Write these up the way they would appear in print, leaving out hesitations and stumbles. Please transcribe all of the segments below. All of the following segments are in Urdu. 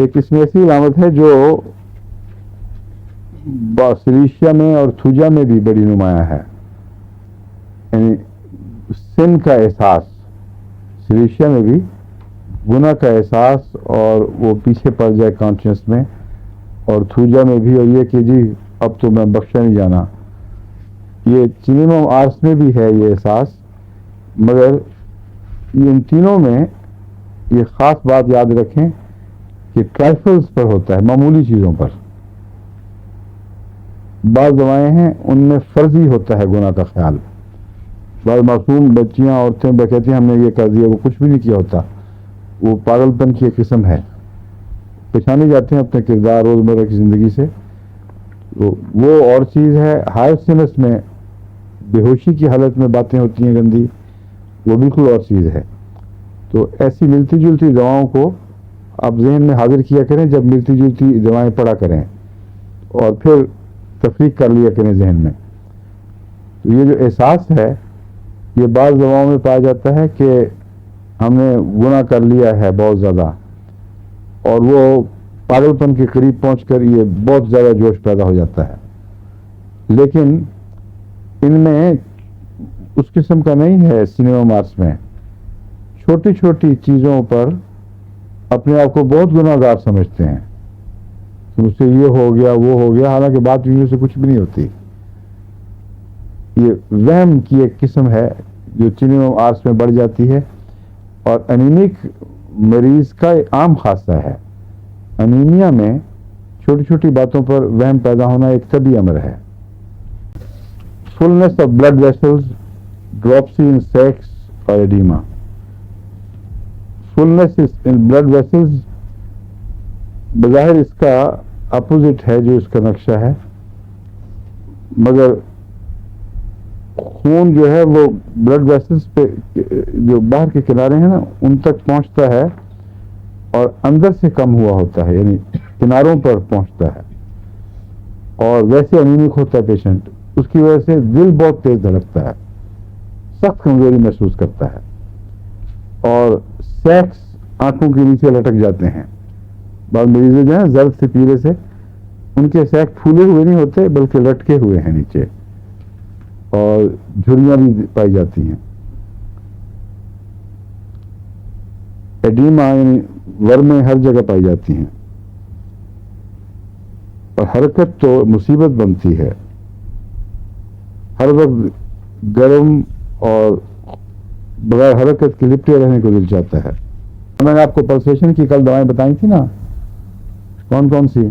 ایک اس میں ایسی علامت ہے جو سلیشیا میں اور تھوجا میں بھی بڑی نمایاں ہے، یعنی سن کا احساس، سلیشیا میں بھی گناہ کا احساس اور وہ پیچھے پڑ جائے کانشیس میں، اور تھوجا میں بھی، اور یہ کہ جی اب تو میں بخشا نہیں جانا، یہ چینیمم آرس میں بھی ہے یہ احساس، مگر ان تینوں میں یہ خاص بات یاد رکھیں کہ ٹرائفلز پر ہوتا ہے، معمولی چیزوں پر۔ بعض دوائیں ہیں ان میں فرضی ہوتا ہے گناہ کا خیال، بعض معصوم بچیاں عورتیں کہتی ہیں ہم نے یہ کر دیا، وہ کچھ بھی نہیں کیا ہوتا، وہ پاگل پن کی ایک قسم ہے، پہچانے جاتے ہیں اپنے کردار روزمرہ کی زندگی سے، وہ اور چیز ہے۔ ہائر سینس میں بے ہوشی کی حالت میں باتیں ہوتی ہیں گندی، وہ بالکل اور چیز ہے۔ تو ایسی ملتی جلتی دواؤں کو آپ ذہن میں حاضر کیا کریں جب ملتی جلتی دوائیں پڑھا کریں، اور پھر تفریق کر لیا کریں ذہن میں۔ تو یہ جو احساس ہے یہ بعض دواؤں میں پایا جاتا ہے کہ ہم نے گناہ کر لیا ہے بہت زیادہ، اور وہ پاگل پن کے قریب پہنچ کر یہ بہت زیادہ جوش پیدا ہو جاتا ہے، لیکن ان میں اس قسم کا نہیں ہے۔ سینیمم آرٹس میں چھوٹی چھوٹی چیزوں پر اپنے آپ کو بہت گناہ گار سمجھتے ہیں، مجھ سے یہ ہو گیا وہ ہو گیا، حالانکہ بات یوں سے کچھ بھی نہیں ہوتی۔ یہ وہم کی ایک قسم ہے جو سینیمم آرٹس میں بڑھ جاتی ہے، اور انیمک مریض کا عام خاصہ ہے۔ انیمیا میں چھوٹی چھوٹی باتوں پر وہم پیدا ہونا ایک طبی امر ہے۔ Fullness of blood vessels, dropsy in sacs اور ایڈیما۔ فلنس ان بلڈ ویسلز بظاہر اس کا اپوزٹ ہے جو اس کا نقشہ ہے، مگر خون جو ہے وہ بلڈ ویسلز پہ جو باہر کے کنارے ہیں نا ان تک پہنچتا ہے اور اندر سے کم ہوا ہوتا ہے، یعنی کناروں پر پہنچتا ہے، اور ویسے انیمک ہوتا ہے پیشنٹ، اس کی وجہ سے دل بہت تیز دھڑکتا ہے، سخت کمزوری محسوس کرتا ہے، اور سیکس آنکھوں کے نیچے لٹک جاتے ہیں۔ بعض مریض جو ہیں زرد سے پیلے سے ان کے سیکس پھولے ہوئے نہیں ہوتے بلکہ لٹکے ہوئے ہیں نیچے، اور جھریاں بھی پائی جاتی ہیں۔ ایڈیما یعنی ورمیں ہر جگہ پائی جاتی ہیں، اور حرکت تو مصیبت بنتی ہے، ہر وقت گرم اور بغیر حرکت کے لپٹے رہنے کو دل چاہتا ہے۔ میں نے آپ کو پلسیشن کی کل دوائیں بتائی تھی نا، کون کون سی؟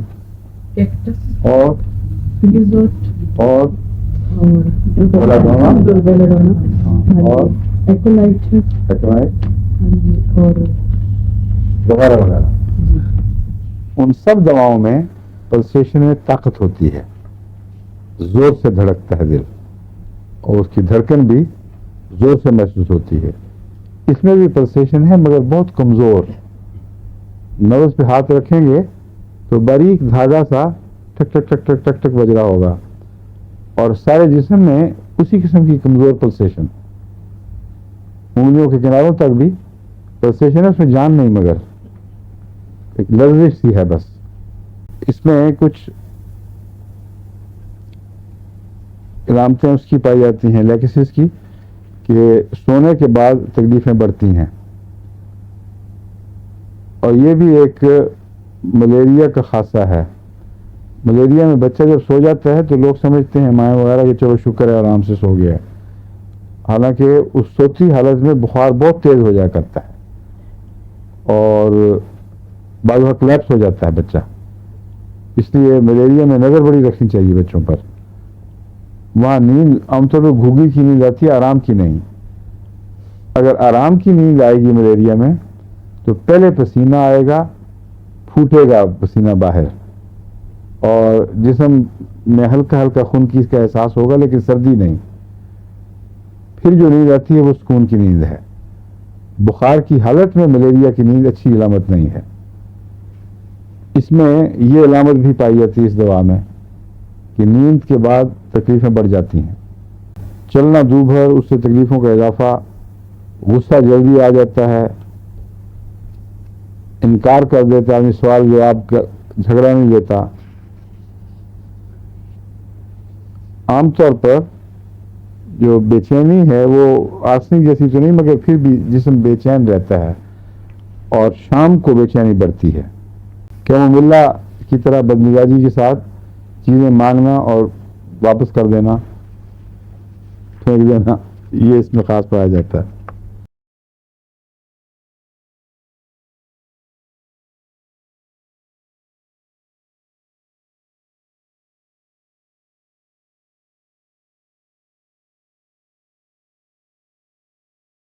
اور وغیرہ وغیرہ، ان سب دواؤں میں پلسیشن میں طاقت ہوتی ہے، زور سے دھڑکتا ہے دل، اور اس کی دھڑکن بھی زور سے محسوس ہوتی ہے۔ اس میں بھی پلسیشن ہے مگر بہت کمزور، نبض پہ ہاتھ رکھیں گے تو باریک دھاگا سا ٹک ٹک ٹک ٹک ٹک ٹک بج رہا ہوگا، اور سارے جسم میں اسی قسم کی کمزور پلسیشن، انگلیوں کے کناروں تک بھی پلسیشن ہے، اس میں جان نہیں مگر ایک لرزش سی ہے بس۔ اس میں کچھ علامتیں اس کی پائی جاتی ہیں لیکسس کی، کہ سونے کے بعد تکلیفیں بڑھتی ہیں، اور یہ بھی ایک ملیریا کا خاصہ ہے۔ ملیریا میں بچہ جب سو جاتا ہے تو لوگ سمجھتے ہیں مائیں وغیرہ کہ چلو شکر ہے آرام سے سو گیا ہے، حالانکہ اس سوتی حالت میں بخار بہت تیز ہو جایا کرتا ہے، اور بعض وقت لیپس ہو جاتا ہے بچہ۔ اس لیے ملیریا میں نظر بڑی رکھنی چاہیے بچوں پر۔ وہاں نیند عام طور پر گھوگی کی نیند آتی ہے، آرام کی نہیں۔ اگر آرام کی نیند آئے گی ملیریا میں تو پہلے پسینہ آئے گا، پھوٹے گا پسینہ باہر، اور جسم میں ہلکا ہلکا خنکی کا احساس ہوگا لیکن سردی نہیں۔ پھر جو نیند آتی ہے وہ سکون کی نیند ہے۔ بخار کی حالت میں ملیریا کی نیند اچھی علامت نہیں ہے۔ اس میں یہ علامت بھی پائی جاتی ہے اس دوا میں کہ نیند کے بعد تکلیفیں بڑھ جاتی ہیں، چلنا دو بھر، اس سے تکلیفوں کا اضافہ، غصہ جلدی آ جاتا ہے، انکار کر دیتا، آدمی سوال جواب کا جھگڑا نہیں لیتا. عام طور پر جو بے چینی ہے وہ آسنی جیسی تو نہیں، مگر پھر بھی جسم بے چین رہتا ہے اور شام کو بے چینی بڑھتی ہے. کہ وہ ملا کی طرح بدمزاجی کے ساتھ چیزیں مانگنا اور واپس کر دینا، پھینک دینا، یہ اس میں خاص پایا جاتا ہے.